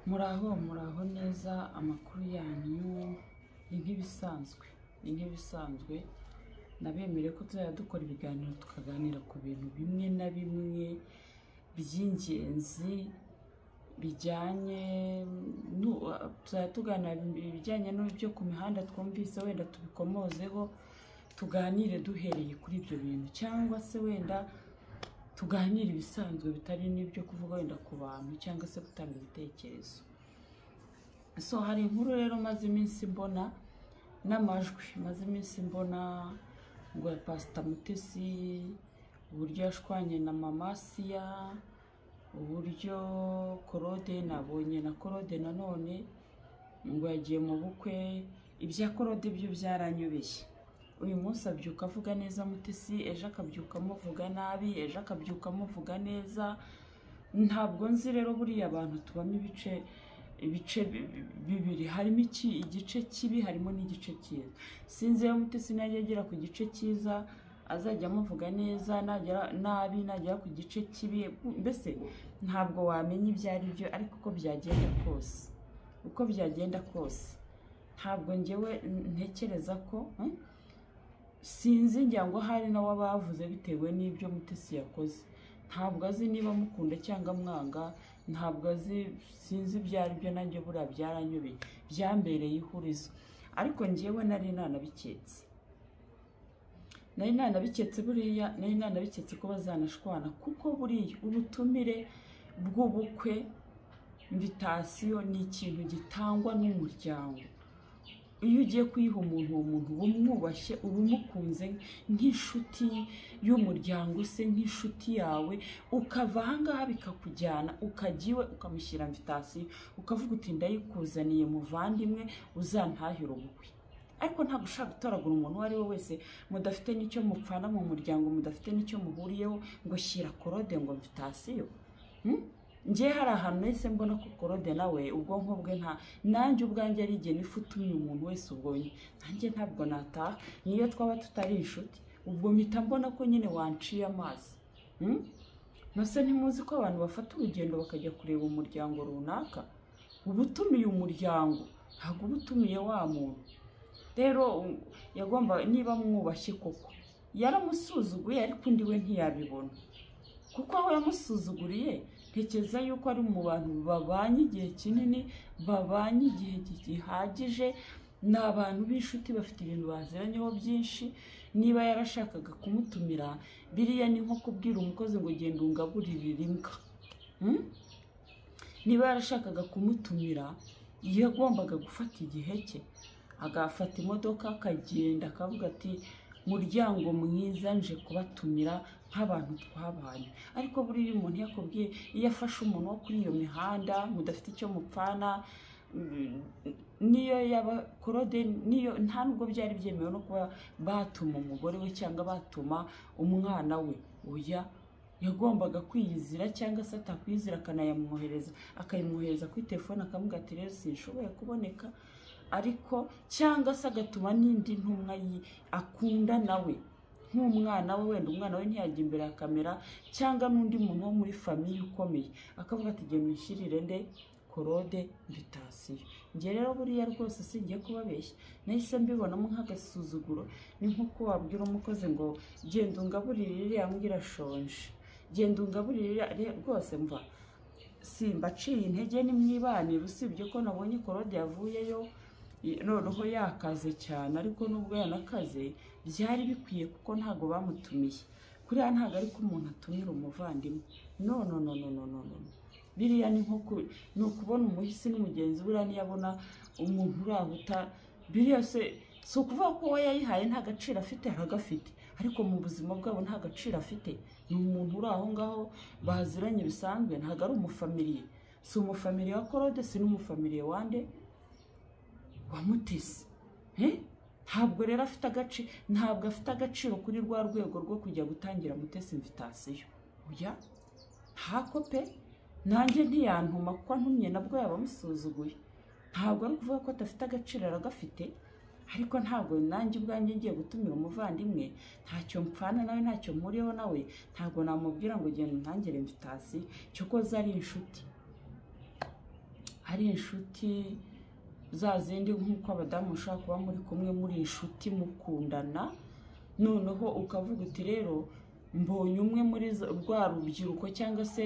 muraho neza. Amakuru yanyu ni nk'ibisanzwe nabemere ko tuzajya dukora ibiganiro tukaganira ku bintu bimwe na bimwe by'ingenzi bijyanye tuzajya tuganira ibijyanye n'ibyo ku mihanda twumvise, wenda tubikomozeho tuganire duhereye kuri ibyo bintu, cyangwa se wenda tuganire ibisanzwe bitari n'ibyo kuvuga wenda ku bantu cyangwa se gutanga ibitekerezo. Hari inkuru rero maze iminsi mbona n'amajwi, maze iminsi mbona ngo ya Pastor Mutesi, uburyo yashwanye na Mama Siya, uburyo Claude, nabonye na Claude nanone ngo yagiye mu bukwe. Ibya Claude byo byaranyobeye. Uyu munsi abyuka avuga neza Mutesi, ejo akabyuka amuvuga nabi, ejo akabyuka amuvuga neza. Ntabwo nzi rero buriya abantu tubamo ibice bibiri, harimo igice kibi, harimo n'igice cyiza. Sinzi iyo Mutesi najya agera ku gice cyiza azajya amuvuga neza, nagera nabi nagera ku gice kibi, mbese ntabwo wamenya ibyo ari byo. Ariko uko byagenda kose ntabwo njyewe ntekereza ko sinzi njya ngo hari nawe abavuze bitewe n'ibyo Mutesi yakoze. Ntabwo azi niba mukunda cyangwa mwanga, ntabwo azi, sinzi ibyo ari byo. Nanjye buriya byaranyobeye, byambereye ihurizo. Ariko njyewe nari nanabiketse ko bazanashwana, kuko buriya ubutumire bw'ubukwe, invitation ni ikintu gitangwa n'umuryango. Iyo ugiye kuyiha umuntu, uwo muntu uba umwubashye, uba umukunze nk'inshuti y'umuryango se, nk'inshuti yawe, ukava ahangaha bikakujyana ukajya iwe ukamushyira invitation, ukavuga uti ndayikuzaniye muvandimwe uzantahira ubukwe. Ariko ntabwo ushaka gutoragura umuntu uwo ari we wese mudafite n'icyo mupfana mu muryango, mudafite n'icyo muhuriyeho, ngo shyira Claude ngo invitation. Njye hari ahantu nahise mbona ko Claude nawe ubwonko bwe nanjye ubwanjye ari igihe nifutumye umuntu wese ubonye, nanjye ntabwo nataha niyo twaba tutari inshuti. Ubwo mpita mbona ko nyine wanciye amazi. Nose ntimuzi ko abantu bafata urugendo bakajya kureba umuryango runaka? Uba utumiye umuryango, ntabwo uba utumiye wa muntu. Rero yagomba, niba mwubashye koko, yaramusuzuguye ariko undi we ntiyabibona, kuko aho yamusuzuguriye ntekereza yuko ari mu bantu babanye igihe kinini, babanye igihe gihagije, ni abantu b'inshuti, bafite ibintu baziranyeho byinshi. Niba yarashakaga kumutumira, biriya ni nko kubwira umukozi ngo genda ungaburire imbwa. Niba yarashakaga kumutumira, yagombaga gufata igihe cye, agafata imodoka akagenda, akavuga ati muryango mwiza, nje kubatumira nk'abantu twabanye. Ariko buriya umuntu yakubwiye, iyo afashe umuntu wo kuri iyo mihanda mudafite icyo mupfana, niyo yaba Claude, niyo nta nubwo byari byemewe no kuba batuma umugore we cyangwa batuma umwana we. Oya, yagombaga kwiyizira, cyangwa se atakwizira akayimwohereza kuri telefone, akamubwira ati rero sinshoboye kuboneka. Ariko cyangwa se agatuma n'indi ntumwa akunda nawe nk'umwana we, wenda umwana we ntiyajya imbere ya kamera, cyangwa n'undi muntu wo muri famiye ukomeye, akavuga ati genda unshyirire nde Claude invitation. Njye rero buriya rwose singiye kubabeshya, nahise mbibonamo nk'agasuzuguro. Ni nk'uko wabwira umukozi ngo genda ungaburire iriya mbwira shonje, genda ungaburire rwose. Mva simbaciye intege nimwibanire, usibye ko nabonye Claude yavuyeyo noneho yakaze cyane. Ariko nubwo yanakaze byari bikwiye, kuko ntago bamutumiye. Kuriya ntago ari ko umuntu atumira umuvandimwe. No. Biriya ni ukubona umuhisi n'umugenzi. Buriya niyabona umuntu urahuta, biriya si ukuvuga ko we yayihaye nta gaciro afite, aragafite, ariko mu buzima bwabo nta gaciro afite. Ni umuntu uri aho ngaho baziranye bisanzwe, ntago ari umufamiliye. Si umufamiliye wa Claude, si n'umufamiliye wande wa Mutesi. Ntabwo rero ntabwo afite agaciro kuri rwa rwego rwo kujya gutangira Mutesi invitation. Oya, ntako pe, nanjye ntiyantuma, kuko antumye nabwo yabamusuzuguye. Ntabwo ari ukuvuga ko adafite agaciro, aragafite. Ariko ntabwo nanjye ubwanjye ngiye gutumira umuvandimwe, ntacyo mpfana nawe, ntacyo mpuriyeho nawe, ntabwo namubwira ngo genda untangire invitation, cyo koza ari inshuti. ari inshuti za zindi nk'uko abadamu mushobora kuba muri kumwe muri inshuti mukundana, noneho ukavuga uti rero mbonye umwe muri rwa rubyiruko cyangwa se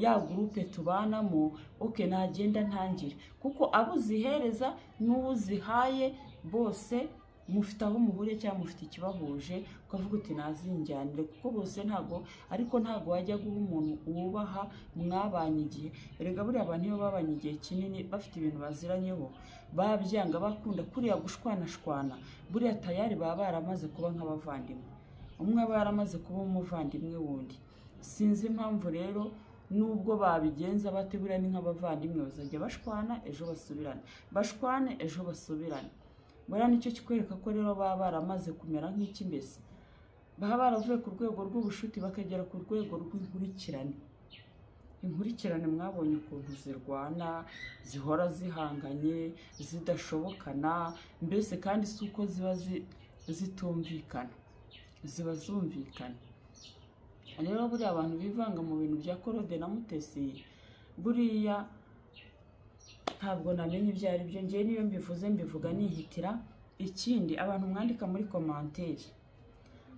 ya gurupe tubanamo, oke nagenda ntangire, kuko abo uzihereza n'uwo uzihaye bose mufite aho muhuriye cyangwa mufite ikibahuje, ukavuga uti nazinjyanire, kuko bose ntago wajya guha umuntu wubaha mwabanye igihe. Erega buriya abantu iyo babanye igihe kinini bafite ibintu baziranyeho, babyanga bakunda kuriya gushwanashwana, buriya tayari baba baramaze kuba nk'abavandimwe, umwe aba yaramaze kuba umuvandimwe wundi. Sinzi impamvu rero nubwo babigenza bate, buriya ni nk'abavandimwe, bazajya bashwana ejo basubirane, bashwane ejo basubirane. Buriya nicyo kikwereka ko rero baba baramaze kumera nk'iki, mbese baba baravuye ku rwego rw'ubushuti bakagera ku rwego rw'inkurikirane. Inkurikirane mwabonye ukuntu zirwana, zihora zihanganye, zidashobokana, mbese kandi si uko ziba zitumvikana, ziba zumvikana. Rero buriya abantu bivanga mu bintu bya Claude na Mutesi, buriya ntabwo namenye ibyo ari byo. Ngewe niyo mbivuga nihitira. Ikindi, abantu mwandika muri komanteri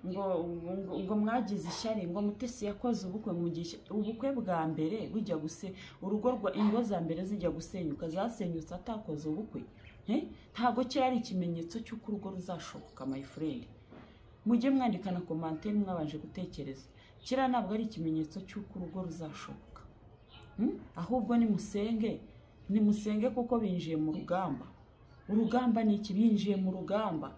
ngo mwagize ishyari, ngo Mutesi yakoze ubukwe bwa mbere bujya ingo za mbere zijya gusenyuka, zasenyutse atakoze ubukwe. Ntabwo kiri ari ikimenyetso cy'uko urugo ruzashoboka, my friend. Mujye mwandika na komanteri mwabanje gutekereza, kiriya ntabwo ari ikimenyetso cy'uko urugo ruzashoboka. Ahubwo nimusenge kuko binjiye mu rugamba. Urugamba ni iki? Binjiye mu rugamba.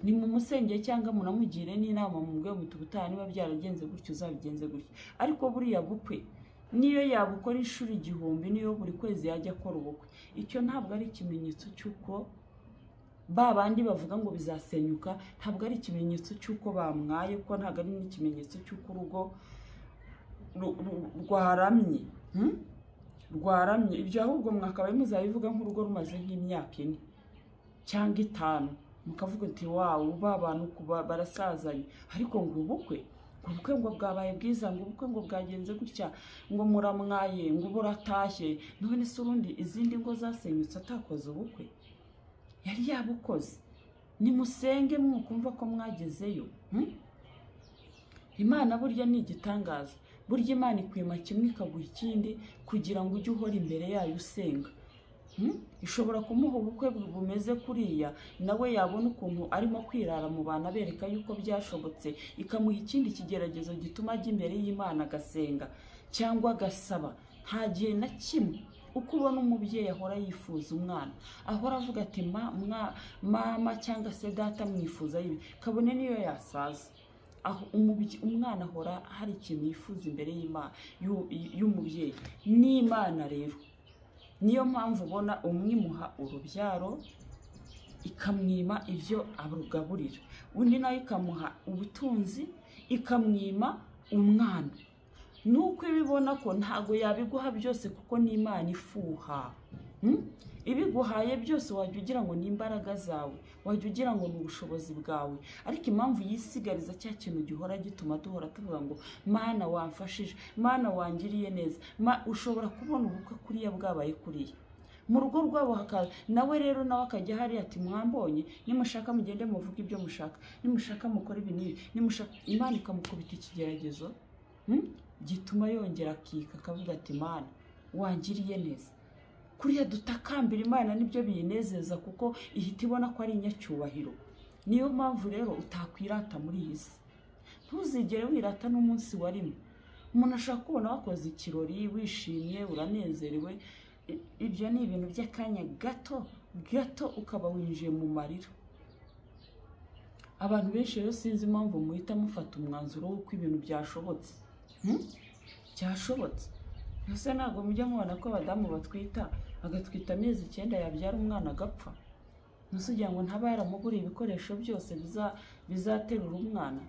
Ni mu musengeye cyangwa munamugire n'inama mu bwe mutubutaha, niba byaragenze gutyo uzabigenze gutyo. Ariko buriya bukwe niyo yabukora inshuro 1000, niyo buri kwezi yajya akora ubukwe, icyo ntabwo ari ikimenyetso cy'uko babandi bavuga ngo bizasenyuka, ntabwo ari ikimenyetso cy'uko bamwaye, kuko ntabwo ari n'ikimenyetso cy'uko urugo rwaramye. Ibyo ahubwo mwakabaye muzabivuga nk'urugo rumaze nk'imyaka 4 cyangwa 5, mukavuga uti wawu abantu barasazanye. Ariko ngo ubukwe ngo bwabaye bwiza, ngo ubukwe ngo bwagenze gutya, ngo muramwaye, ngo buratashye. None se urundi izindi ngo zasenyutse atakoze ubukwe yari yabukoze? Nimusenge mwukumva ko mwagezeyo. Imana burya ni igitangaza. Burya Imana ikwima kimwe ikaguha ikindi kugira ngo ujye uhora imbere yayo usenga. Ishobora kumuha ubukwe bumeze kuriya, nawe yabona ukuntu arimo kwirara mu bana bereka yuko byashobotse, ikamuha ikindi kigeragezo gituma ajya imbere y'Imana agasenga cyangwa agasaba. Nta gihe na kimwe uko ubona umubyeyi ahora yifuza umwana, ahora avuga ati mama cyangwa se data mwifuza ibi, kabone niyo yasaza. Aho umwana ahora hari ikintu yifuza imbere y'umubyeyi n'Imana. Rero niyo mpamvu ubona umwimuha urubyaro, ikamwima ibyo arugaburira, undi nawe ikamuha ubutunzi, ikamwima umwana. Nuko ibibona ko ntago yabiguha byose, kuko n'Imana ifuha. Ibiguhaye byose wajya ugira ngo ni imbaraga zawe, wajya ugira ngo ni ubushobozi bwawe, ariko impamvu yisigariza cya kintu gihora gituma duhora tuvuga ngo Mana wamfashije, Mana wangiriye neza. Ushobora kubona ubukwe kuriya bwabaye kuriya mu rugo rwabo, hakaza nawe rero nawe akajya hari ati mwambonye, nimushaka mugende muvuga ibyo mushaka, nimushaka mukora ibi n'ibi, nimushaka. Imana ikamukubita ikigeragezo gituma yongera akika, akavuga ati Mana wangiriye neza. Kuriya dutakambira Imana nibyo biyinezeza, kuko ihita ibona ko ari inyacyubahiro. Niyo mpamvu rero utakwirata muri iyi si. Ntuzigere wirata n'umunsi warimo. Umuntu ashaka kubona wakoze ikirori, wishimye, uranezerewe, ibyo ni ibintu by'akanya gato ukaba winjiye mu marira. Abantu benshi rero sinzi impamvu muhita mufata umwanzuro w'uko ibintu byashobotse. Cyashobotse. Ese ntabwo mujya mubona ko abadamu agatwita amezi 9 yabyara umwana agapfa? Ntusugira ngo ntaba yaramuguriye ibikoresho byose bizaterura umwana?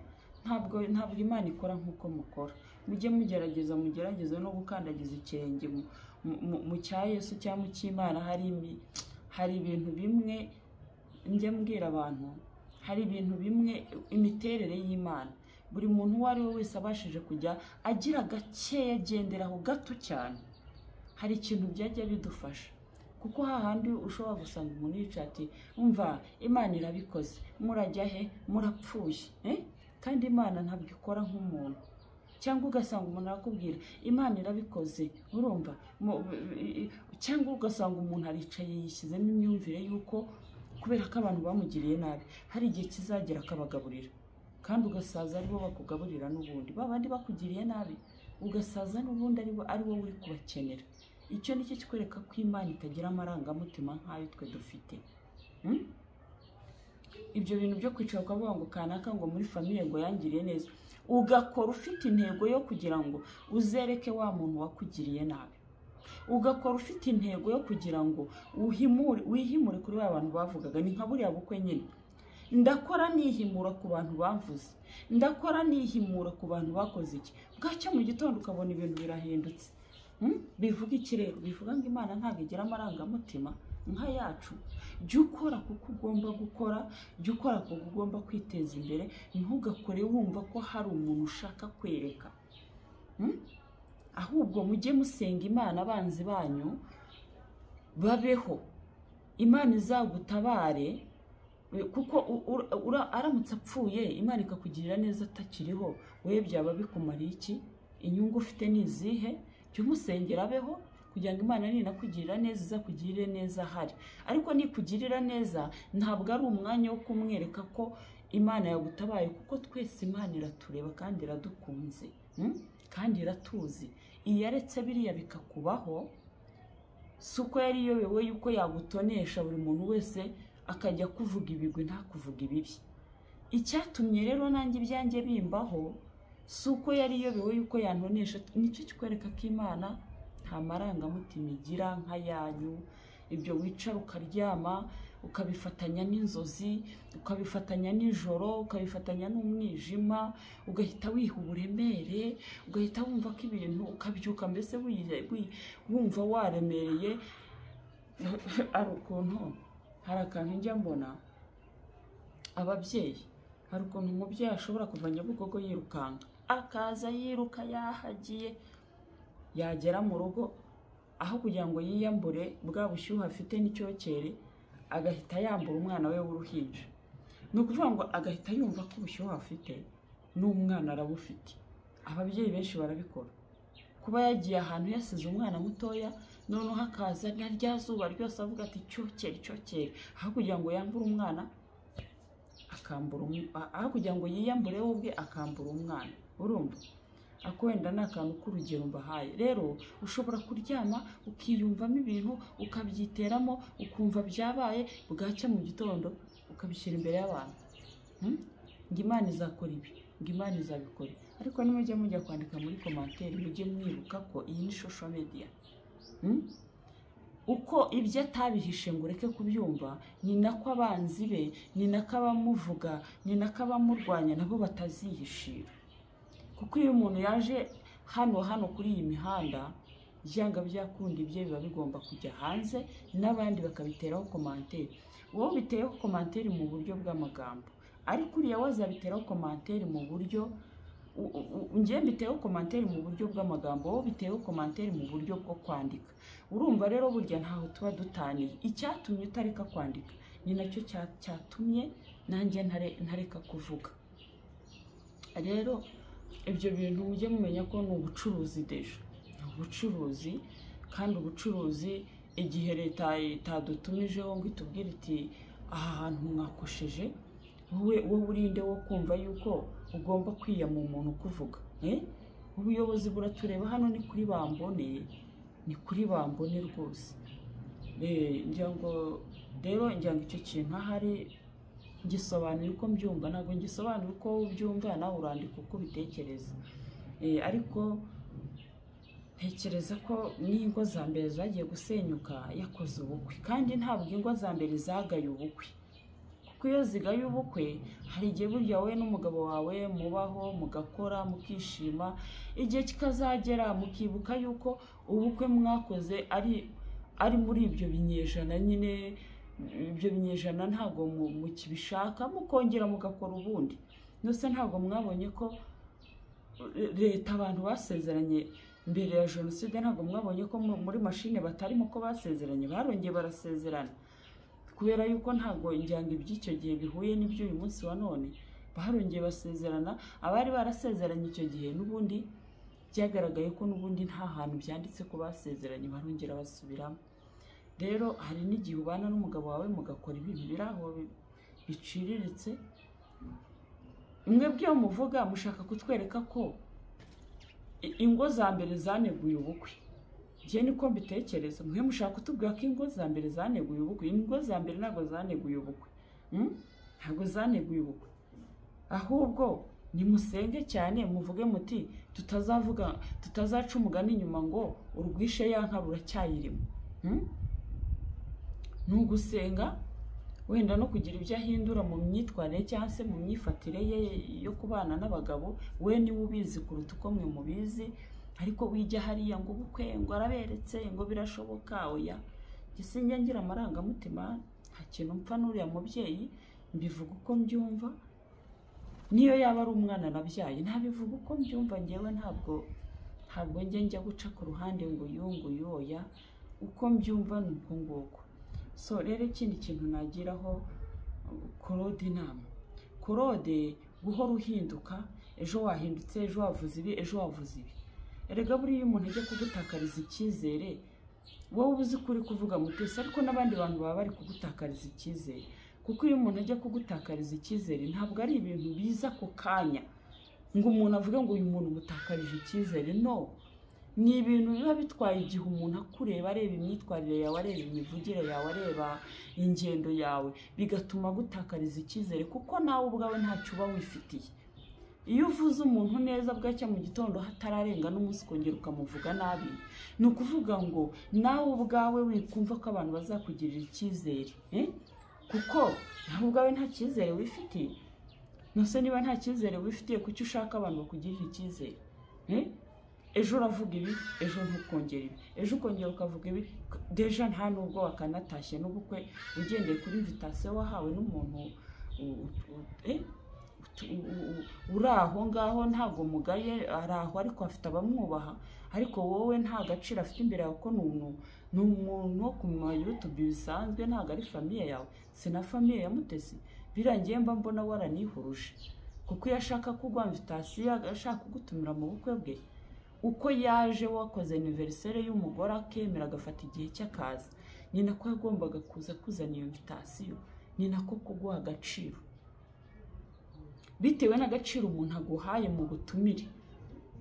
Ntabwo Imana ikora nk'uko mukora. Mujye mugerageza no gukandagiza ikirenge mu cya Yesu cyangwa mu cy'Imana. Hari ibintu bimwe njye mbwira abantu, hari ibintu bimwe imiterere y'Imana buri muntu uwo ari we wese abashije kujya agira gakeya agenderaho gato cyane. hari ikintu byajya bidufasha, kuko hahandi ushobora gusanga umuntu yicaye ati umva Imana irabikoze, murajya he, murapfuye, kandi Imana ntabwo ikora nk'umuntu. Cyangwa ugasanga umuntu arakubwira Imana irabikoze, urumva, cyangwa ugasanga umuntu aricaye yishyizemo imyumvire yuko kubera ko abantu bamugiriye nabi hari igihe kizagera akabagaburira, kandi ugasaza aribo bakugaburira n'ubundi, babandi bakugiriye nabi ugasaza n'ubundi ari wowe uri kubakenera. Icyo nicyo kikwereka ko Imana itagira amarangamutima nk'ayo twe dufite. Ibyo bintu byo kwicara ukavuga ngo kanaka ngo muri famiye ngo yangiriye neza, ugakora ufite intego yo kugira ngo uzereke wa muntu wakugiriye nabi, ugakora ufite intego yo kugira ngo wihimure kuri ba bantu bavugaga. Ni nka buriya bukwe nyine, ndakora nihimura ku bantu bamvuze, ndakora nihimura ku bantu bakoze iki, bwacya mu gitondo ukabona ibintu birahindutse. Bivuga iki rero? Bivuga ngo Imana ntabwo igira amarangamutima nka yacu. Jya ukora kuko ugomba gukora, jya ukora kuko ugomba kwiteza imbere, ntugakore wumva ko hari umuntu ushaka kwereka. Ahubwo mujye musenga Imana abanzi banyu babeho, Imana izagutabare, kuko aramutse apfuye Imana ikakugirira neza atakiriho, wewe byaba bikumariye iki? Inyungu ufite ni izihe? Jya umusengera abeho kugira ngo Imana ninakugirira neza izakugirire neza ahari. Ariko nikugirira neza ntabwo ari umwanya wo kumwereka ko Imana yagutabaye, kuko twese Imana iratureba kandi iradukunze, kandi iratuzi. Iyo yaretse biriya bikakubaho, si uko yari iyobewe yuko yagutonesha buri muntu wese akajya kuvuga ibigwi nta kuvuga ibibi. Icyatumye rero nanjye ibyanjye bimbaho si uko yari iyobewe yuko yantonesha. Nicyo kikwereka ko Imana nta marangamutima igira nka yanyu. Ibyo wicara ukaryama ukabifatanya n'inzozi, ukabifatanya nijoro, ukabifatanya n'umwijima, ugahita wiha uburemere, ugahita wumva ko ibintu ukabyuka mbese wumva waremereye. Hari akantu njya mbona ababyeyi, hari ukuntu umubyeyi ashobora kuva Nyabugogo yirukanka, akaza yiruka yahagiye, yagera mu rugo aho kugira ngo yiyambure bwa bushyuhe afite n'icyokere, agahita yambura umwana we w'uruhinja. Ni ukuvuga ngo agahita yumva ko ubushyuhe afite n'umwana arabufite. Ababyeyi benshi barabikora, kuba yagiye ahantu yasize umwana mutoya, noneho hakaza na rya zuba ryose avuga ati cyokere, aho kugira ngo yambure umwana aho kugira ngo yiyambure we ubwe akambura umwana. Urumva ako wenda ni akantu k'urugero mbahaye. Rero ushobora kuryama ukiyumvamo ibintu ukabyiteramo, ukumva byabaye, bwacya mu gitondo ukabishyira imbere y'abantu ngo Imana izakora ibi, ngo Imana izabikora. Ariko nimujya kwandika muri komanteri mujye mwibuka ko iyi ni social media. Uko ibyo atabihishe ngo ureke kubyumva, ni nako abanzi be, ni nako abamuvuga, ni nako abamurwanya nabo batazihishira. Kuko iyo umuntu yaje hano kuri iyi mihanda, byanga byakundi ibye biba bigomba kujya hanze n'abandi bakabiteraho komanteri. Wowe biteyeho komanteri mu buryo bw'amagambo, ariko uriya wazabiteraho komanteri mu buryo ngiye mbiteyeho komanteri mu buryo bw'amagambo, wowe biteyeho komanteri mu buryo bwo kwandika. Urumva rero burya ntaho tuba dutaniye. Icyatumye utareka kwandika ni nacyo cyatumye nanjye ntareka kuvuga. Rero ibyo bintu mujye mumenya ko ni ubucuruzi deje, ni ubucuruzi. Kandi ubucuruzi igihe leta itadutumijeho ngo itubwire iti aha hantu mwakosheje, wowe urinde wo kumva yuko ugomba kwiyama umuntu kuvuga. Ubuyobozi buratureba, hano ni kuri Bambone, ni kuri Bambone rwose. Ngira ngo rero icyo kintu ahari gisobanura uko mbyumva, ntabwo ngisobanura uko ubyumva, nawe urandika uko ubitekereza. Ariko ntekereza ko n'ingo za mbere zagiye gusenyuka yakoze ubukwe, kandi ntabwo ingo za mbere zagaye ubukwe. Kuko iyo zigaye ubukwe hari igihe burya wowe n'umugabo wawe mubaho mugakora mukishima, igihe kikazagera mukibuka yuko ubukwe mwakoze ari muri ibyo binyejana nyine. Ibyo binyejana ntabwo mukibishaka, mukongera mugakora ubundi. Nose ntabwo mwabonye ko leta abantu basezeranye mbere ya jenoside ntabwo mwabonye ko muri mashine batarimo ko basezeranye, barongeye barasezerana, kubera yuko ntabwo injyanga iby'icyo gihe bihuye n'iby'uyu munsi wa none. Barongeye basezerana, abari barasezeranye icyo gihe n'ubundi byagaragaye ko n'ubundi nta hantu byanditse ko basezeranye, barongera basubiramo. Rero hari n'igihe ubana n'umugabo wawe mugakora ibintu biri aho biciriritse, mwebwe muvuga mushaka kutwereka ko ingo za mbere zaneguye ubukwe. Njye niko mbitekereza, mwe mushaka kutubwira ko ingo za mbere zaneguye ubukwe. Ingo za mbere ntabwo zaneguye ubukwe, ntabwo zaneguye ubukwe, ahubwo nimusenge cyane muvuge muti tutazaca umugani inyuma ngo urwishe ya nka ruracyayirimo. Nugusenga wenda no kugira ibyo ahindura mu myitwarire cyangwa se mu myifatire ye yo kubana n'abagabo, we niwe ubizi kuruta uko mwe mubizi. Ariko wijya hariya ngo ubukwe ngo araberetse ngo birashoboka, oya, gisinjye ngira amarangamutima, nta kintu mpfa n'uriya mubyeyi, mbivuga uko mbyumva. Niyo yaba ari umwana nabyaye ntabivuga uko mbyumva, ngewe ntabwo njya guca ku ruhande ngo yunguye, oya, uko mbyumva ni uko nguko. So rero ikindi kintu nagiraho Claude inama, Claude guhora uhinduka, ejo wahindutse, ejo wavuze ibi, ejo wavuze ibi. Erega buriya umuntu ajya kugutakariza icyizere, wowe uzi kuri kuvuga mutese, ariko n'abandi bantu baba bari kugutakariza icyizere. Kuko iyo umuntu ajya kugutakariza icyizere ntabwo ari ibintu biza ku kanya ngo umuntu avuge ngo uyu muntu mutakarije icyizere, no, ni ibintu biba bitwaye igihe umuntu akureba, areba imyitwarire yawe, areba imivugire yawe, areba ingendo yawe, bigatuma gutakariza icyizere, kuko nawe ubwawe ntacyo uba wifitiye. Iyo uvuze umuntu neza bwacya mu gitondo hatararenga n'umunsi kongera ukamuvuga nabi, ni ukuvuga ngo nawe ubwawe wikumva ko abantu bazakugirira icyizere, kuko nawe ubwawe nta cyizere wifitiye. Nose niba nta cyizere wifitiye, kuki ushaka abantu bakugirira icyizere? Ejo uravuga ibi, ejo ntukongera ibi, ejo ukongera ukavuga ibi, deja nta nubwo wakanatashye n'ubukwe ugendeye kuri invitation wahawe n'umuntu uri aho ngaho, ntabwo mugaye, ari aho ariko afite abamwubaha, ariko wowe nta gaciro afite imbere yawe, ko ni umuntu wo ku YouTube bisanzwe, ntabwo ari famiye yawe, si na famiye ya Mutesi. Birangiye mba mbona waranihuruje, kuko iyo ashaka kugwa invitation, ashaka kugutumira mu bukwe bwe, uko yaje wakoze anniversaire y'umugore akemera agafata igihe cy'akaza, ni nako yagombaga kuza kuzana iyo invitation, ni nako kuguha agaciro, bitewe n'agaciro umuntu aguhaye mu butumire.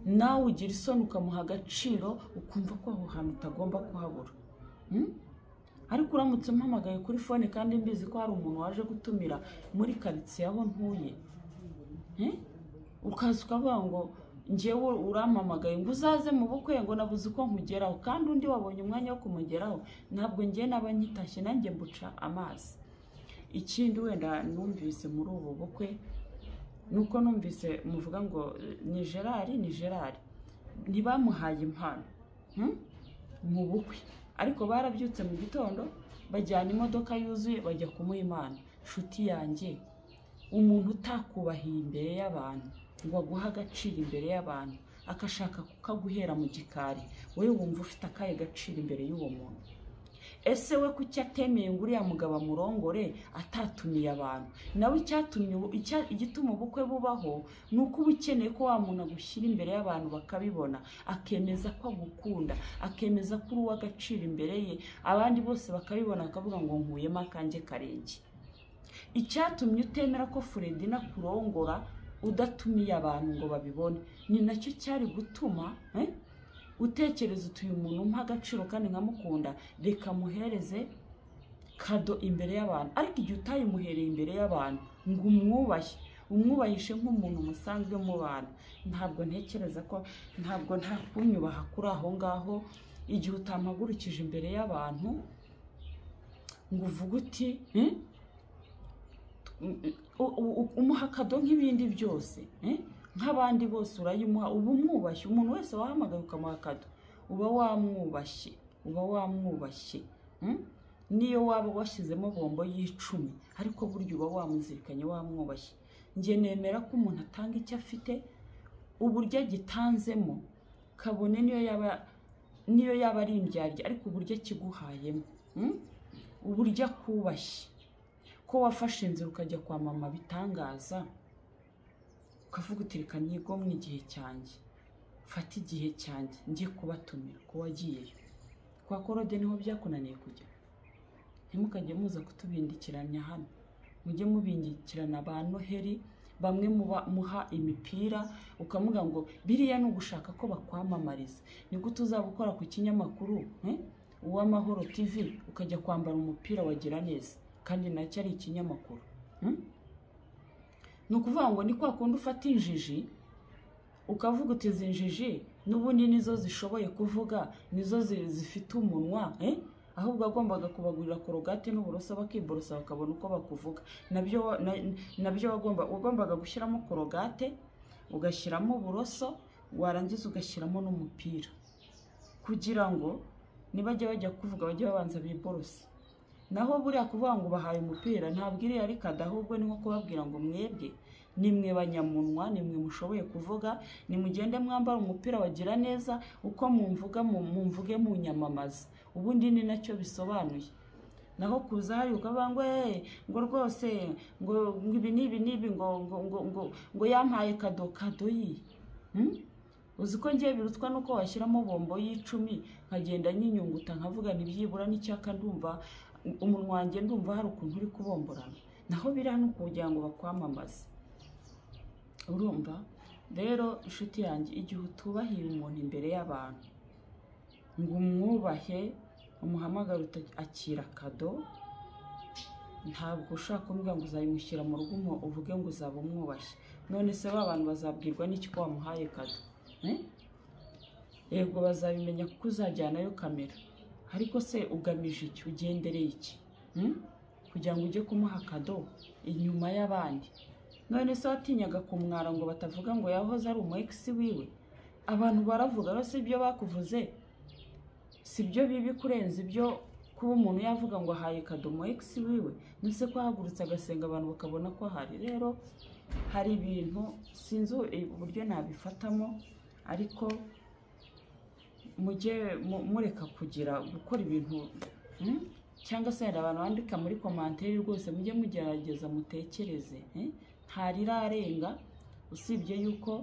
Nawe ugira isoni ukamuha agaciro, ukumva ko aho hantu utagomba kuhabura. Ariko uramutse umpamagaye kuri fone kandi mbizi ko hari umuntu waje gutumira muri quartier aho ntuye, ukaza ukavuga ngo njyewe urampamagaye ngo uzaze mu bukwe, ngo nabuze uko nkugeraho, kandi undi wabonye umwanya wo kumugeraho, ntabwo njye naba nyitashye, nanjye mbuca amazi. Ikindi wenda numvise muri ubu bukwe, nuko numvise muvuga ngo ni Gerard ntibamuhaye impano mu bukwe, ariko barabyutse mu gitondo bajyana imodoka yuzuye bajya kumuha impano. Nshuti yanjye, umuntu utakubahiye imbere y'abantu ngo aguha agaciro imbere y'abantu, akashaka kukaguhera mu gikari, wowe wumva ufite akaye gaciro imbere y'uwo muntu? Ese we kuki atemeye ngo uriya mugabo amurongore atatumiye abantu? Nawe igituma ubukwe bubaho ni uko uba ukeneye ko wa muntu agushyira imbere y'abantu bakabibona, akemeza ko agukunda, akemeza ko uri uw'agaciro imbere ye, abandi bose bakabibona bakavuga ngo nkuyemo akanjye karenge. Icyatumye utemera ko Fredina kurongora udatumiye abantu ngo babibone, ni nacyo cyari gutuma utekereza utuye umuntu umpa agaciro kandi nkamukunda, reka muhereze kado imbere y'abantu. Ariko igihe utayimuhereye imbere y'abantu ngo umwubahishe nk'umuntu musanzwe mu bantu, ntabwo ntekereza ko, ntabwo nta kunyubaha kuri aho ngaho. Igihe utampagurukije imbere y'abantu ngo uvuge uti umuha kado nk'ibindi byose, nk'abandi bose urayimuha, uba umwubashye. Umuntu wese wahamagaye ukamuha kado uba wamwubashye, niyo waba washyizemo bombo y'icumi, ariko burya uba wamuzirikanye, wamwubashye. Njye nemera ko umuntu atanga icyo afite, uburyo agitanzemo kabone niyo yaba ari indyarya, ariko uburyo akiguhayemo, uburyo akubashye, ko wafashe inzira ukajya kwa mama bitangaza, ukavuga uti reka nigomwe igihe cyanjye, fata igihe cyanjye njye kubatumira ko wagiyeyo. Kwa Korode niho byakunaniye kujya? Ntimukajye muza kutubindikiranya hano, mujye mubindikirana ba Noheli, bamwe muha imipira ukamuga ngo biriya no gushaka ko bakwamamariza. Ni gute uzabukora ku kinyamakuru Uwamahoro TV ukajya kwambara umupira wagira neza kandi nacyo ari ikinyamakuru? Ni ukuvuga ngo ni kwa kundi ufata injiji ukavuga uti izi njiji n'ubundi nizo zishoboye kuvuga, nizo zifite umunwa, ahubwo agombaga kubagurira korogate n'uburoso bakiborosa bakabona uko bakuvuga. Nabyo wagombaga gushyiramo korogate, ugashyiramo uburoso, warangiza ugashyiramo n'umupira, kugira ngo nibajya bajya kuvuga bajye babanza biborose. Naho buriya kuvuga ngo bahaye umupira ntabwo iri ari kada, ahubwo ni nko kubabwira ngo mwebwe nimwe banyamunwa, nimwe mushoboye kuvuga, nimugende mwambara umupira wagira neza, uko mumvuge mu nyamamaza. Ubundi ni nacyo bisobanuye. Naho kuza hari ukavuga ngo rwose ngo ibi nibi ngo yampaye kado yi. Uzi ko ngiye birutwa nuko washyiramo bombo y'10 nkagenda nyinyunguta nkavuga nibyibura n'icyaka ndumva umunwa wanjye ndumva hari ukuntu uri kubomborana. Naho biri hano kugira ngo bakwamamaze. Urumva? Rero inshuti yanjye, igihe utubahiye umuntu imbere y'abantu ngo umwubahe, umuhamagara akira kado, ntabwo ushaka kumbwira ngo uzayimushyira mu rugo uvuge ngo uzaba umwubashye. None se abantu bazabwirwa n'iki ko wamuhaye kado? Yego bazabimenya kuko uzajyanayo kamera, ariko se ugamije iki? Ugendereye iki? Kugira ngo ujye kumuha kado inyuma y'abandi? None se watinyaga kumwara ngo batavuga ngo yahoze ari umu ex wiwe? Abantu baravuga rero si ibyo bakuvuze, si byo bibi kurenza ibyo kuba umuntu yavuga ngo ahaye kado umu ex wiwe. Nise ko hagurutse agasenga abantu bakabona ko hari. Rero hari ibintu sinzi uburyo nabifatamo, ariko mujye mureka gukora ibintu cyangwa se hari abantu bandika muri commentaire rwose mujye mugerageza mutekereze. Ntarirarenga, usibye yuko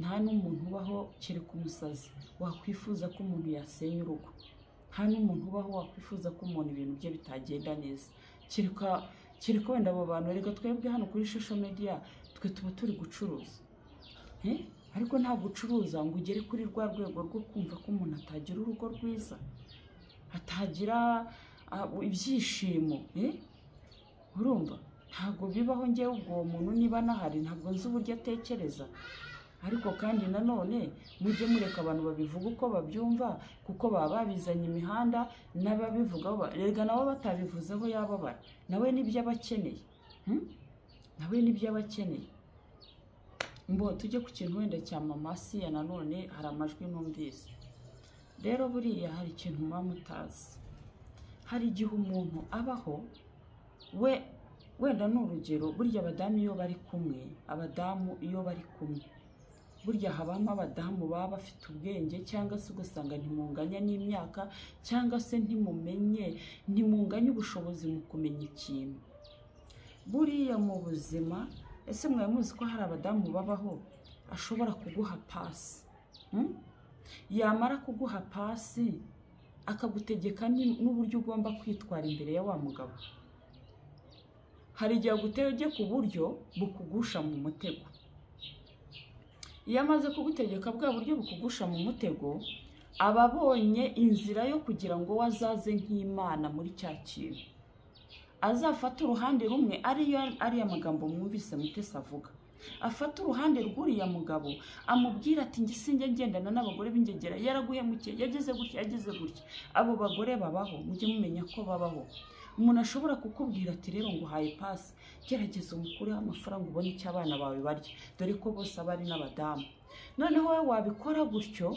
nta n'umuntu ubaho kereka umusazi wakwifuza ko umuntu yasenya urugo. Nta n'umuntu ubaho wakwifuza ko umuntu ibintu bye bitagenda neza, kereka wenda abo bantu. Reka twebwe hano kuri social media twe tuba turi gucuruza, ariko nta gucuruza ngo ugere kuri rwa rwego rwo kumva ko umuntu atagira urugo rwiza, atagira ibyishimo. Urumva? Ntabwo bibaho. Ngewe ubwo uwo muntu niba nahari ntabwo nzi uburyo atekereza, ariko kandi nanone mujye mureka abantu babivuga uko babyumva, kuko baba babizanye imihanda n'ababivugaho. Rega nabo batabivuzeho yababara, nawe nibyo abakeneye, nawe nibyo abakeneye. Mbo tujye ku kintu wenda cya mama Siya. Nanone hari amajwi numvise. Rero buriya hari ikintu muba mutazi. Hari igihe umuntu abaho wenda n'urugero, burya abadamu iyo bari kumwe, burya habamo abadamu baba bafite ubwenge, cyangwa se ugasanga ntimunganya n'imyaka, cyangwa se ntimunganya ubushobozi mu kumenya ikintu. Buriya mu buzima, ese mwaye muzi ko hari abadamu babaho ashobora kuguha pasi, yamara kuguha pasi akagutegeka n'uburyo ugomba kwitwara imbere ya wa mugabo. Hari igihe agutegeka ku buryo bukugusha mu mutego. Iyo amaze kugutegeka bwa buryo bukugusha mu mutego, aba abonye inzira yo kugira ngo wazaze nk'Imana muri cya kintu. Azafata uruhande rumwe, ariya magambo mwumvise Mutesi avuga. Afata uruhande rw'uriya mugabo amubwira ati njye sinjye ngendana n'abagore b'ingegera, yaraguhemukiye, yageze gutya. Abo bagore babaho, mujye mumenya ko babaho. Umuntu ashobora kukubwira ati rero ngo uhaye pasi, gerageza umukureho amafaranga ubone icyo abana bawe barya, dore ko bose aba ari n'abadamu. Noneho wowe wabikora gutyo,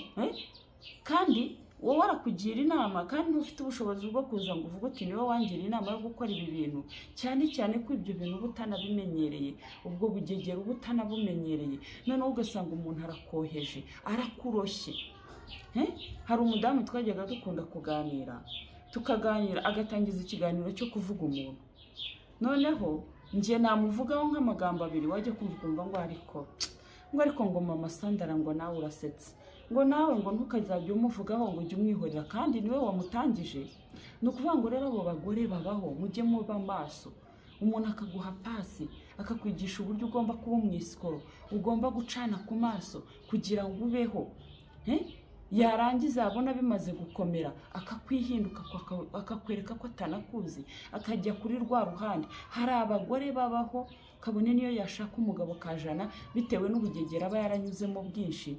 kandi wowe arakugira inama kandi ntufite ubushobozi bwo kuza ngo uvuge uti niwe wangira inama yo gukora ibi bintu, cyane cyane ko ibyo bintu uba utanabimenyereye, ubwo bugegera uba utanabumenyereye, noneho ugasanga umuntu arakoheje, arakuroshye. Hari umudamu twajyaga dukunda kuganira, tukaganira agatangiza ikiganiro cyo kuvuga umuntu, noneho njye namuvugaho nk'amagambo abiri, wajya kumva ngo ariko ngo mama Sandra ngo nawe urasetse, ngo nawe ngo ntukazajya umuvugaho ngo ujye umwihorera kandi niwe wamutangije. Ni ukuvuga ngo rero abo bagore babaho, mujye muba maso. Umuntu akaguha pasi akakwigisha uburyo ugomba kuba umwisikoro, ugomba gucana ku maso kugira ngo ubeho, yarangiza abona bimaze gukomera akakwihinduka akakwereka ko atanakuzi, akajya kuri rwa ruhande. Hari abagore babaho kabone niyo yashaka umugabo kajana bitewe n'ubugegera aba yaranyuzemo bwinshi,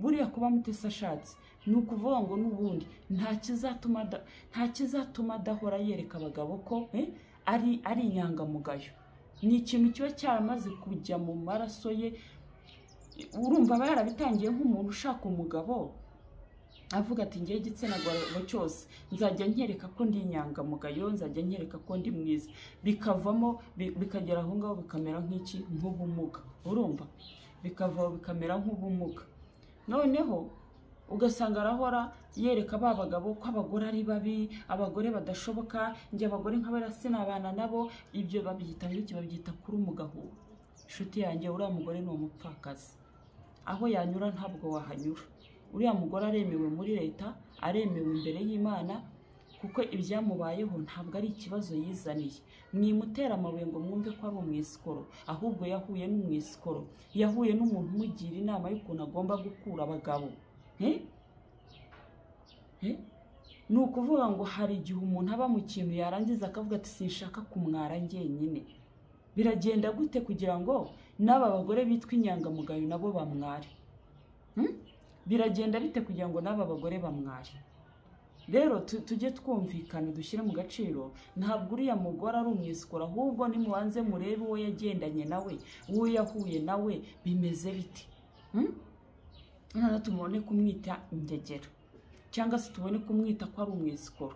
buriya kuba Mutesi ashatse ni ukuvuga ngo n'ubundi nta kizatuma adahora yereka abagabo ko ari inyangamugayo. Ni ikintu kiba cyaramaze kujya mu maraso ye. Urumva aba yarabitangiye nk'umuntu ushaka umugabo avuga ati ngiye igitsina gore cyose nzajya nkereka ko ndi inyangamugayo, nzajya nkereka ko ndi mwiza, bikavamo bikagera aho ngaho bikamera nk'ubumuga. Urumva bikavaho bikamera nk'ubumuga, noneho ugasanga arahora yereka ba bagabo ko abagore ari babi, abagore badashoboka, njye abagore nk'abera sinabana nabo. Ibyo babyita nk'iki, babyita kuri umugahura. Inshuti yanjye, uriya mugore ni umupfakazi, aho yanyura ntabwo wahanyura. Uriya mugore aremewe muri leta, aremewe imbere y'Imana, kuko ibyamubayeho ntabwo ari ikibazo yizaniye. Mwimutera amabuye ngo mwumve ko ari umwisikoro, ahubwo yahuye n'umwisikoro, yahuye n'umuntu umugira inama y'ukuntu agomba gukura abagabo. Ni ukuvuga ngo hari igihe umuntu aba mu kintu yarangiza akavuga ati sinshaka kumwara njyenyine. Biragenda gute kugira ngo n'aba bagore bitwa inyangamugayo nabo bamware? Biragenda bite kugira ngo n'aba bagore bamware? Rero tujye twumvikana, dushyire mu gaciro. Ntabwo uriya mugore ari umwisikoro, ahubwo nimubanze murebe uwo yagendanye nawe, uwo yahuye nawe bimeze biti. Noneho tubone kumwita ingegera, cyangwa se tubone kumwita ko ari umwisikoro.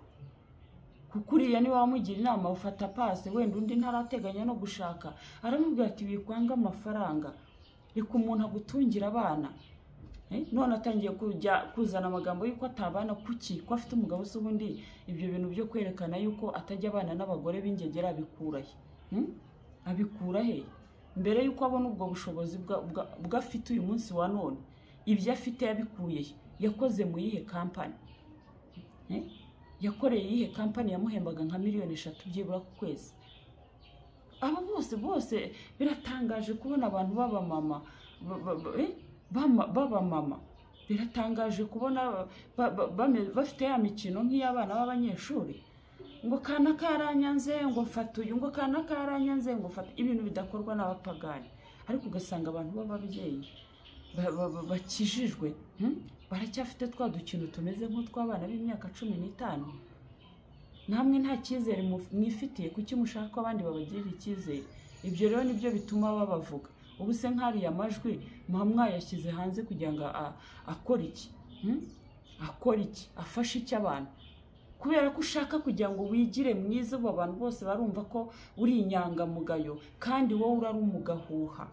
Kuko uriya niwe wamugira inama, ufata pasi, wenda undi ntarateganya no gushaka, aramubwira ati wikwanga amafaranga, reka umuntu agutungira abana. None atangiye kuzana amagambo y'uko atabana, kuki ko afite umugabo se? Ubundi ibyo bintu byo kwerekana yuko atajya abana n'abagore b'ingegera abikura he? Abikura he? Mbere yuko abona ubwo bushobozi bw'afite uyu munsi wa none, ibyo afite yabikuye he? Yakoze mu yihe kampani? Yakoreye yihe kampani yamuhembaga nka miliyoni 3 byibura ku kwezi? Aba bose biratangaje kubona abantu b'abamama, biratangaje kubona bafite ya mikino nk'iy'abana b'abanyeshuri, ngo kana karanyanze ngo mfata uyu, ngo kana karanyanze ngo mfata, ibintu bidakorwa n'abapagani. Ariko ugasanga abantu b'ababyeyi bakijijwe baracyafite twa dukino tumeze nk'utw'abana b'imyaka 15. Namwe nta cyizere mwifitiye, kuki mushaka ko abandi babagirira icyizere? Ibyo rero nibyo bituma babavuga. Ubu se nk'ariya majwi mwayashyize hanze kugira ngo akore iki? Akora iki? Afashe iki abantu? Kubera ko ushaka kugira ngo wigire mwiza, abo abantu bose barumva ko uri inyangamugayo, kandi wowe urari umugahuha.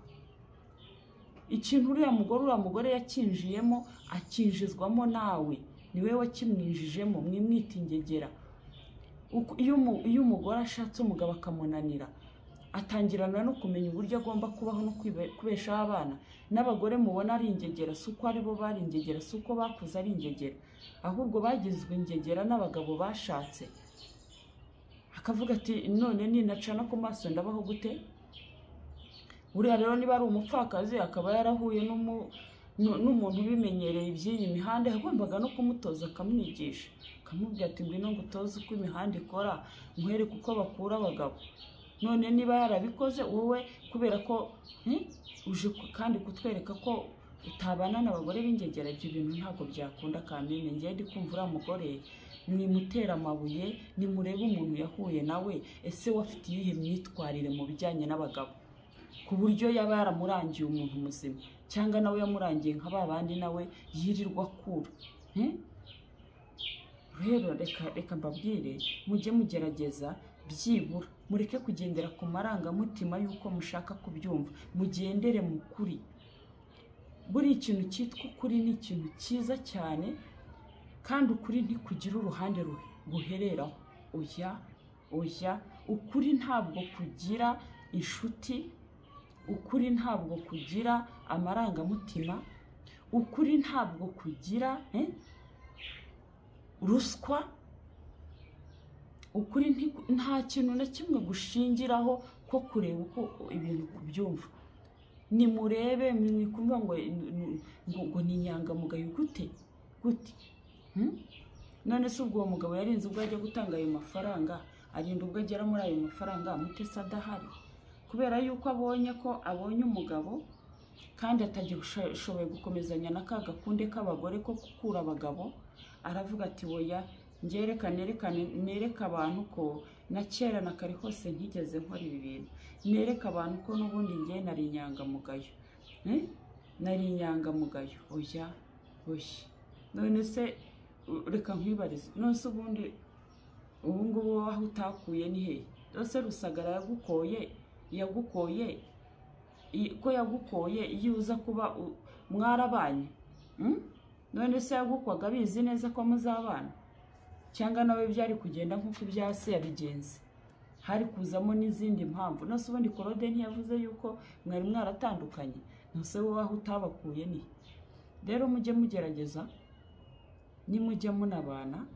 Ikintu uriya mugore yakinjiyemo, akinjizwamo nawe, niwe wakimwinjijemo. Mwimwita ingegera. Iyo umugore ashatse umugabo akamunanira, atangirana no kumenya uburyo agomba kubaho no kubeshaho abana. N'abagore mubona ari ingegera, si uko ari bo bari ingegera, si uko bakuze ari ingegera, ahubwo bagizwe ingegera n'abagabo bashatse. Akavuga ati none ninacana ku maso ndabaho gute? Uriya rero niba ari umupfakazi, akaba yarahuye n'umuntu ubimenyereye iby'iyi mihanda, yagombaga no kumutoza akamwigisha, akamubwira ati ngwino ngutoze uko imihanda ikora, nkwereke uko bakura abagabo. None niba yarabikoze, wowe kubera ko uje kandi kutwereka ko utabana n'abagore b'ingegera, ibyo bintu ntabwo byakunda. Kameme ngiye ndi kumva uriya mugore mwimutera amabuye, nimurebe umuntu yahuye nawe, ese wafite iyihe myitwarire mu bijyanye n'abagabo, ku buryo yaba yaramurangiye umuntu muzima, cyangwa nawe yamurangiye nka babandi nawe yirirwa akura. rero reka mbabwire mujye mugerageza byibura mureke kugendera ku marangamutima y'uko mushaka kubyumva, mugendere mu kuri. Buri ikintu cyitwa ukuri ni ikintu cyiza cyane, kandi ukuri ntikugira uruhande guhereraho. Oya, ukuri ntabwo kugira inshuti, ukuri ntabwo kugira amarangamutima, ukuri ntabwo kugira ruswa, ukuri nta kintu na kimwe gushingiraho ko kureba uko ibintu kubyumva. Nimurebe mwikumva ngo ni inyangamugayo gute none se ubwo uwo mugabo yarinze ubwo ajya gutanga ayo mafaranga, arinda ubwo agera muri ayo mafaranga Mutesi adahari, kubera yuko abonye umugabo kandi atagishoboye gukomezanya na ka gakunde k'abagore ko gukura abagabo. Aravuga ati oya, nereka abantu ko na kera na kare hose ntigeze nkora ibi bintu, nereka abantu ko n'ubundi njye nari inyangamugayo, oya. None se reka nkwibarize, none se ubundi ubu ngubu aho utakuye ni he? Rwose Rusagara yagukoye ko yagukoye iyo uza kuba mwarabanye? None se yagukwaga bizi neza ko muzabana, cyangwa nawe byari kugenda nk'uko ibya se yabigenze, hari kuzamo n'izindi mpamvu? None se ubundi Claude ntiyavuze yuko mwari mwaratandukanye? None se wowe aho utabakuye ni? Rero mujye mugerageza, nimujya munabana,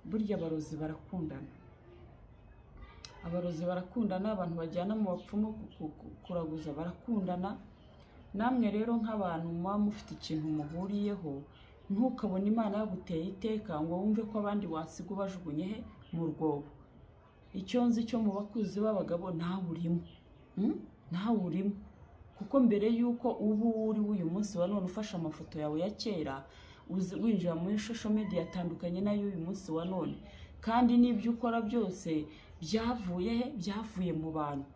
burya abarozi barakundana. Abantu bajyana mu bapfumu kuraguza barakundana. Namwe rero nk'abantu muba mufite ikintu muhuriyeho, ntukabone Imana yaguteye iteka ngo wumve ko abandi wasiga ubajugunye he mu rwobo. Icyo nzi cyo mu bakuzi b'abagabo ntawe urimo, kuko mbere yuko ubu uri uyu munsi wa none ufashe amafoto yawe ya kera winjira muri social media atandukanye nayo uyu munsi wa none, kandi n'ibyo ukora byose byavuye mu bantu.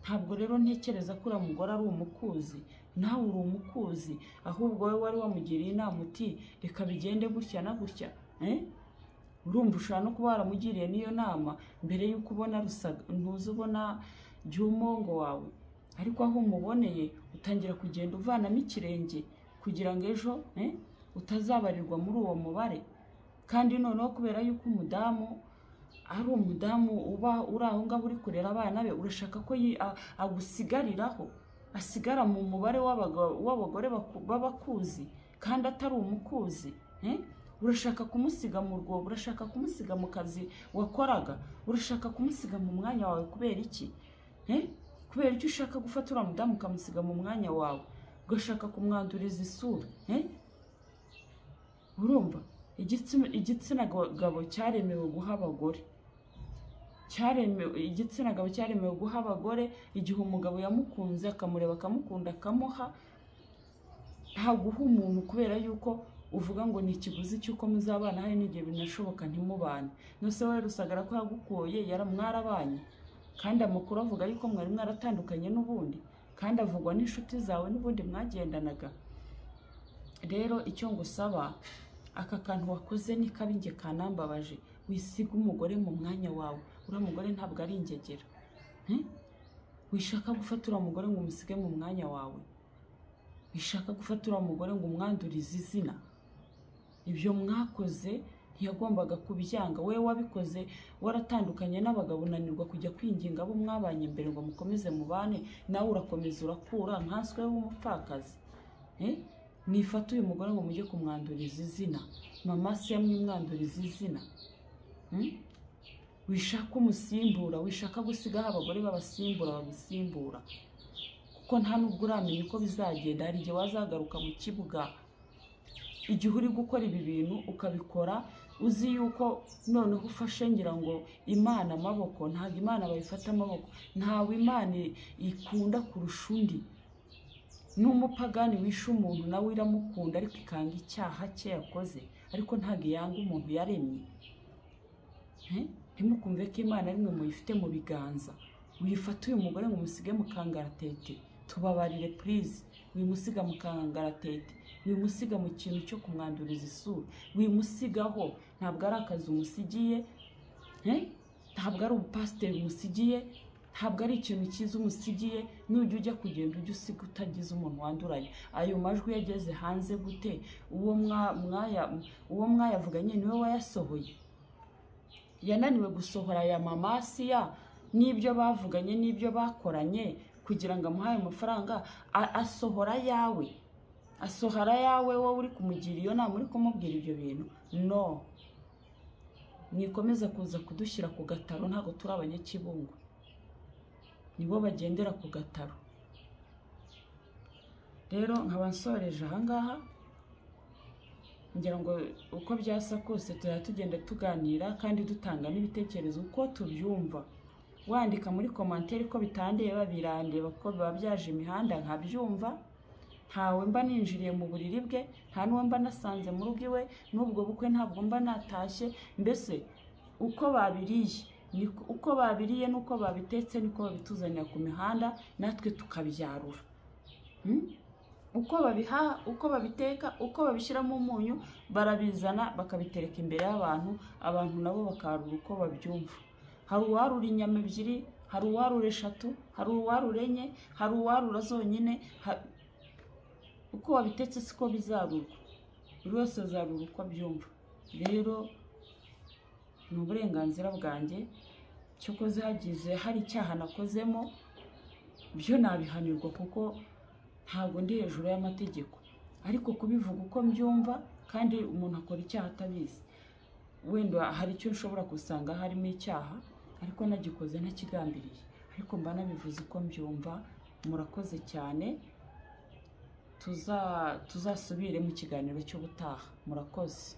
Ntabwo rero ntekereza ko uriya mugore ari umukuzi, nawe uri umukuzi, ahubwo wowe wari wamugiriye inama uti reka bigende gutya na gutya. Urumva ushobora no kuba waramugiriye n'iyo nama mbere y'uko ubona ntuzi ubona Byumongo wawe, ariko aho umuboneye utangira kugenda uvanamo ikirenge kugira ngo ejo utazabarirwa muri uwo mubare. Kandi noneho kubera yuko umudamu ari umudamu uba uri aho ngaho uri kurera abana be, urashaka ko asigara mu mubare w'abagore b'abakuzi kandi atari umukuzi. Urashaka kumusiga mu rwobo, urashaka kumusiga mu kazi wakoraga, urashaka kumusiga mu mwanya wawe. Kubera iki? Kubera icyo ushaka gufata uriya mudamu ukamusiga mu mwanya wawe, ugashaka kumwanduriza isura? Urumva igitsina gabo cyaremewe guha abagore, cyaremewe guha abagore igihe umugabo yamukunze akamureba akamukunda akamuha, nta guha umuntu kubera yuko uvuga ngo ni ikiguzi cy'uko muzabana, hari n'igihe binashoboka ntimubane. Nose wowe Rusagara ko yagukoye mwarabanye, kandi amakuru avuga yuko mwari mwaratandukanye n'ubundi, kandi avugwa n'inshuti zawe n'ubundi mwagendanaga. Rero icyo ngusaba, aka kantu wakoze ni kabi, njye kanambabaje. Wisiga umugore mu mwanya wawe, uriya mugore ntabwo ari ingegera. Wishaka gufata uriya mugore ngo umusige mu mwanya wawe, wishaka gufata uriya mugore ngo umwandurize izina. Ibyo mwakoze ntiyagombaga kubyanga. Wowe wabikoze waratandukanye n'abagabo, unanirwa kujya kwinginga abo mwabanye mbere ngo mukomeze mubane, nawe urakomeza urakura nkanswe w'umupfakazi. Mwifata uyu mugore ngo mujye kumwanduriza izina, mama se yamwimwanduriza izina. Wishaka umusimbura, wishaka gusigaho abagore babasimbura bagusimbura, kuko nta nubwo uramenya uko bizagenda. Hari igihe wazagaruka mu kibuga, igihe uri gukora ibi bintu ukabikora uzi yuko noneho ufashe ngira ngo Imana amaboko. Ntabwo Imana bayifata amaboko, ntawe Imana ikunda kurusha undi. N'umupagani wishe umuntu nawe iramukunda, ariko ikanga icyaha cye yakoze, ariko ntabwo yanga umuntu yaremye. Ntimukumve ko Imana ari mwe muyifite mu biganza. Wifata uyu mugore ngo umusige mu kangaratete, tubabarire please, wimusiga mu kangaratete. wimusiga mu kintu cyo kumwanduriza isura, wimusigaho. Ntabwo ari akazi umusigiye, ntabwo ari ubupasiteri umusigiye, ntabwo ari ikintu cyiza umusigiye. Nujya ujya kugenda ujya usiga utagize umuntu wanduranye. Ayo majwi yageze hanze gute? Uwo mwayavuganye niwe wayasohoye? Yananiwe gusohora aya mamasiya n'ibyo bavuganye n'ibyo bakoranye kugira ngo amuhaye amafaranga. Asohora yawe, asohora yawe wowe uri kumugira iyo nama, uri kumubwira ibyo bintu. No, mwikomeza kuza kudushyira ku gataro. Ntabwo turi abanyakibungo, nibo bagendera ku gataro. Rero nkaba nsoreje ahangaha, ngira ngo uko byasa kose tugenda tuganira kandi dutanga n'ibitekerezo uko tubyumva. Wandika muri commentaire ko bitandeba, birandeba ko biba byaje imihanda nkabyumva. Ntawe mba ninjiriye mu buriri bwe, nta n'uwo mba nasanze mu rugo iwe, n'ubwo bukwe ntabwo mba natashye. Mbese uko babiriye n'uko babitetse niko babituzanira ku mihanda, natwe tukabyarura. Uko babiha, uko babiteka, uko babishyiramo umunyu, barabizana bakabitereka imbere y'abantu, abantu nabo bakarura uko babyumva. Hari uwarura inyama ebyiri, hari uwarura 3, hari uwarura 4, hari uwarura zonyine. Uko wabitetse siko bizarurwa, buri wese azarura uko abyumva. Rero ni uburenganzira bwanjye. Cyokoze hagize hari icyaha nakozemo, byo nabihanirwa kuko ntabwo ndi hejuru y'amategeko. Ariko kubivuga uko mbyumva, kandi umuntu akora icyaha atabizi, wenda hari icyo nshobora gusanga harimo icyaha ariko nagikoze ntakigambiriye, ariko mba nabivuze uko mbyumva. Murakoze cyane, tuzasubire mu kiganiro cy'ubutaha. Murakoze.